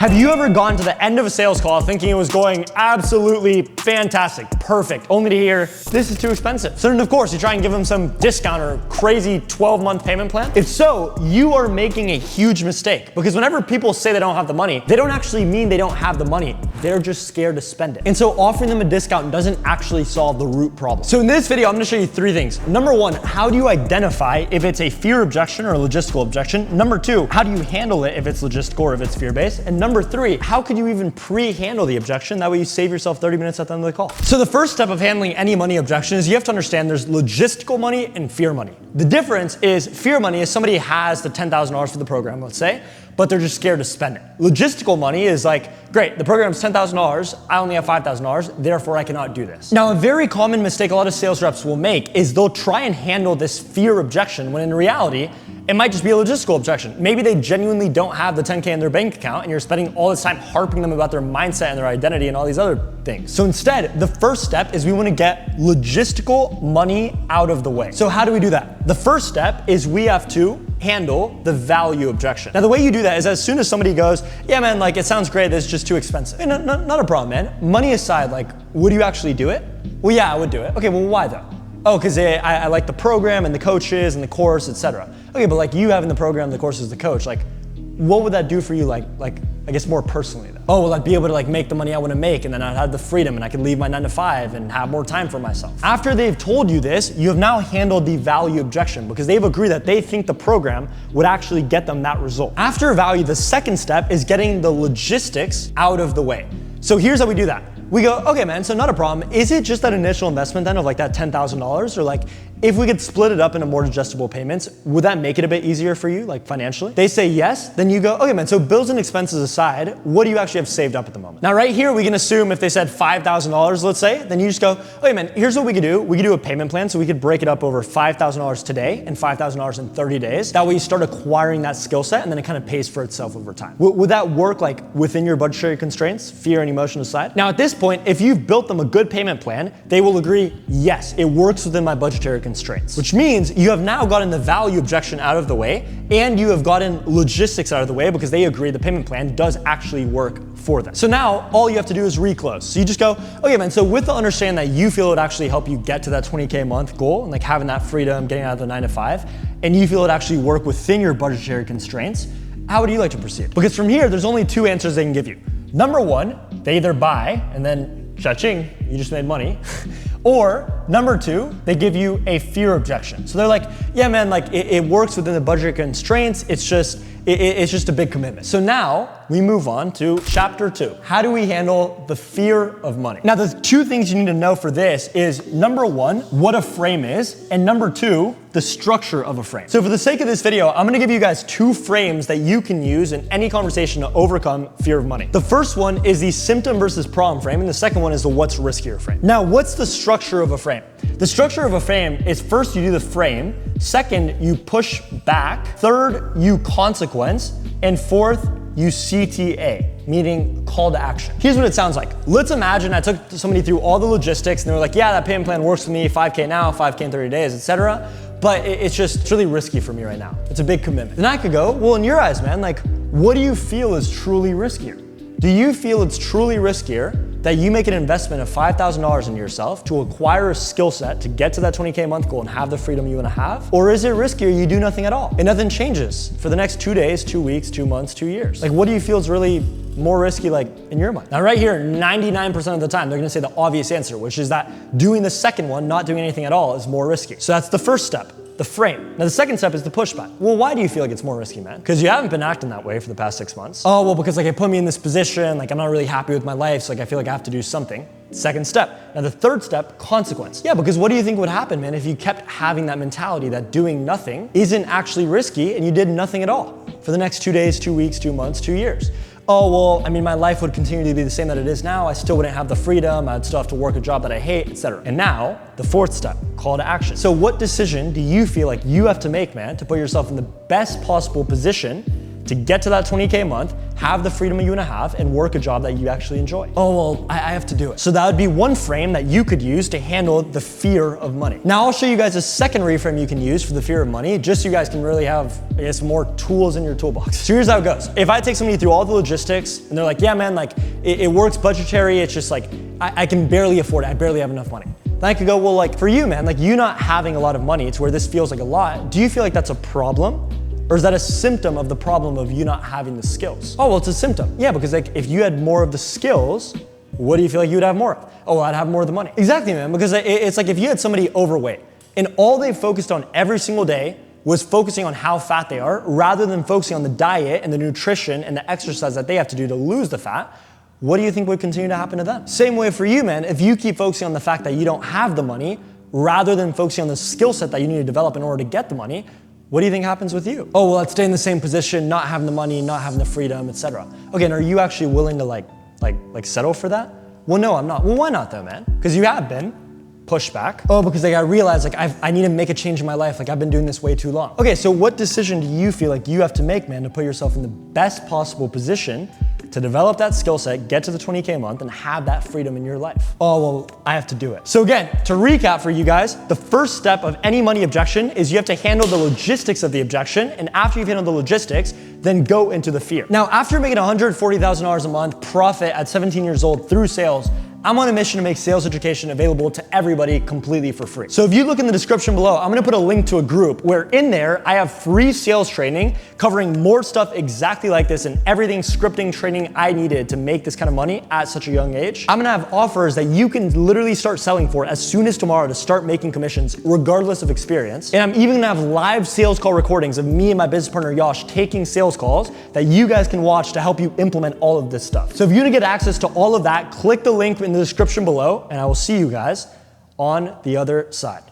Have you ever gone to the end of a sales call thinking it was going absolutely fantastic, perfect, only to hear, this is too expensive? So then of course you try and give them some discount or crazy 12-month payment plan. If so, you are making a huge mistake, because whenever people say they don't have the money, they don't actually mean they don't have the money. They're just scared to spend it. And so offering them a discount doesn't actually solve the root problem. So in this video, I'm gonna show you 3 things. Number 1, how do you identify if it's a fear objection or a logistical objection? Number 2, how do you handle it if it's logistical or if it's fear-based? And number 3, how could you even pre-handle the objection? That way you save yourself 30 minutes at the end of the call. So the first step of handling any money objection is you have to understand there's logistical money and fear money. The difference is fear money is somebody has the $10,000 for the program, let's say, but they're just scared to spend it. Logistical money is like, great, the program's $10,000, I only have $5,000, therefore I cannot do this. Now, a very common mistake a lot of sales reps will make is they'll try and handle this fear objection when in reality, it might just be a logistical objection. Maybe they genuinely don't have the 10K in their bank account and you're spending all this time harping them about their mindset and their identity and all these other things. So instead, the first step is we want to get logistical money out of the way. So how do we do that? The first step is we have to handle the value objection. Now, the way you do that is as soon as somebody goes, yeah, man, like it sounds great, this is just too expensive. Hey, not a problem, man. Money aside, like, would you actually do it? Well, yeah, I would do it. Okay, well, why though? Oh, because I like the program and the coaches and the course, etc. Okay, but like you having the program, the course as the coach, like what would that do for you like I guess more personally though? Oh, well, I'd be able to like make the money I want to make, and then I'd have the freedom and I could leave my 9 to 5 and have more time for myself. After they've told you this, you have now handled the value objection because they've agreed that they think the program would actually get them that result. After value, the second step is getting the logistics out of the way. So here's how we do that. We go, okay, man, so not a problem. Is it just that initial investment then of like that $10,000? Or like, if we could split it up into more adjustable payments, would that make it a bit easier for you, like financially? They say yes, then you go, okay, man, so bills and expenses aside, what do you actually have saved up at the moment? Now, right here, we can assume if they said $5,000, let's say, then you just go, okay, man, here's what we could do. We could do a payment plan, so we could break it up over $5,000 today and $5,000 in 30 days. That way you start acquiring that skill set and then it kind of pays for itself over time. Would that work like within your budgetary constraints, fear and emotion aside? Now, at this point, if you've built them a good payment plan, they will agree, yes, it works within my budgetary constraints, which means you have now gotten the value objection out of the way and you have gotten logistics out of the way because they agree the payment plan does actually work for them. So now all you have to do is reclose. So you just go, okay, man, so with the understanding that you feel it would actually help you get to that 20K a month goal and like having that freedom, getting out of the 9 to 5, and you feel it actually work within your budgetary constraints, how would you like to proceed? Because from here, there's only 2 answers they can give you. Number 1, they either buy and then cha-ching, you just made money. Or number 2, they give you a fear objection. So they're like, yeah, man, like it works within the budget constraints. It's just a big commitment. So now we move on to chapter 2. How do we handle the fear of money? Now, the 2 things you need to know for this is number 1, what a frame is, and number 2, the structure of a frame. So for the sake of this video, I'm gonna give you guys 2 frames that you can use in any conversation to overcome fear of money. The first one is the symptom versus problem frame, and the second one is the what's riskier frame. Now, what's the structure of a frame? The structure of a frame is first you do the frame, second you push back, third you consequence, and fourth you CTA, meaning call to action. Here's what it sounds like. Let's imagine I took somebody through all the logistics and they were like, yeah, that payment plan works for me, 5K now, 5K in 30 days, etc. But it's really risky for me right now. It's a big commitment. Then I could go, well, in your eyes, man, like, what do you feel is truly riskier? Do you feel it's truly riskier that you make an investment of $5,000 in yourself to acquire a skill set to get to that 20K a month goal and have the freedom you want to have? Or is it riskier you do nothing at all and nothing changes for the next 2 days, 2 weeks, 2 months, 2 years? Like, what do you feel is really more risky, like in your mind? Now, right here, 99% of the time, they're gonna say the obvious answer, which is that doing the second one, not doing anything at all, is more risky. So that's the first step. The frame. Now the second step is the pushback. Well, why do you feel like it's more risky, man? Because you haven't been acting that way for the past 6 months. Oh, well, because like it put me in this position, like I'm not really happy with my life, so like I feel like I have to do something. Second step. Now the third step, consequence. Yeah, because what do you think would happen, man, if you kept having that mentality that doing nothing isn't actually risky and you did nothing at all for the next 2 days, 2 weeks, 2 months, 2 years? Oh, well, I mean, my life would continue to be the same that it is now. I still wouldn't have the freedom. I'd still have to work a job that I hate, etc. And now, the fourth step, call to action. So what decision do you feel like you have to make, man, to put yourself in the best possible position to get to that 20K a month, have the freedom you want to have, and work a job that you actually enjoy. Oh, well, I have to do it. So that would be one frame that you could use to handle the fear of money. Now I'll show you guys a second reframe you can use for the fear of money, just so you guys can really have, I guess, more tools in your toolbox. So here's how it goes. If I take somebody through all the logistics and they're like, yeah, man, like it works budgetary, it's just like, I can barely afford it, I barely have enough money. Then I could go, well, like for you, man, like you not having a lot of money, it's where this feels like a lot. Do you feel like that's a problem? Or is that a symptom of the problem of you not having the skills? Oh, well, it's a symptom. Yeah, because like if you had more of the skills, what do you feel like you would have more of? Oh, well, I'd have more of the money. Exactly, man, because it's like if you had somebody overweight and all they focused on every single day was focusing on how fat they are rather than focusing on the diet and the nutrition and the exercise that they have to do to lose the fat, what do you think would continue to happen to them? Same way for you, man. If you keep focusing on the fact that you don't have the money rather than focusing on the skill set that you need to develop in order to get the money, what do you think happens with you? Oh, well, I'd stay in the same position, not having the money, not having the freedom, etc. Okay, and are you actually willing to like settle for that? Well, no, I'm not. Well, why not though, man? Because you have been pushed back. Oh, because like I realized like I need to make a change in my life. Like I've been doing this way too long. Okay, so what decision do you feel like you have to make, man, to put yourself in the best possible position to develop that skill set, get to the 20K a month, and have that freedom in your life? Oh, well, I have to do it. So again, to recap for you guys, the first step of any money objection is you have to handle the logistics of the objection, and after you've handled the logistics, then go into the fear. Now, after making $140,000 a month profit at 17 years old through sales, I'm on a mission to make sales education available to everybody completely for free. So if you look in the description below, I'm gonna put a link to a group where in there, I have free sales training covering more stuff exactly like this and everything scripting training I needed to make this kind of money at such a young age. I'm gonna have offers that you can literally start selling for as soon as tomorrow to start making commissions regardless of experience. And I'm even gonna have live sales call recordings of me and my business partner Yash taking sales calls that you guys can watch to help you implement all of this stuff. So if you want to get access to all of that, click the link in the description below, and I will see you guys on the other side.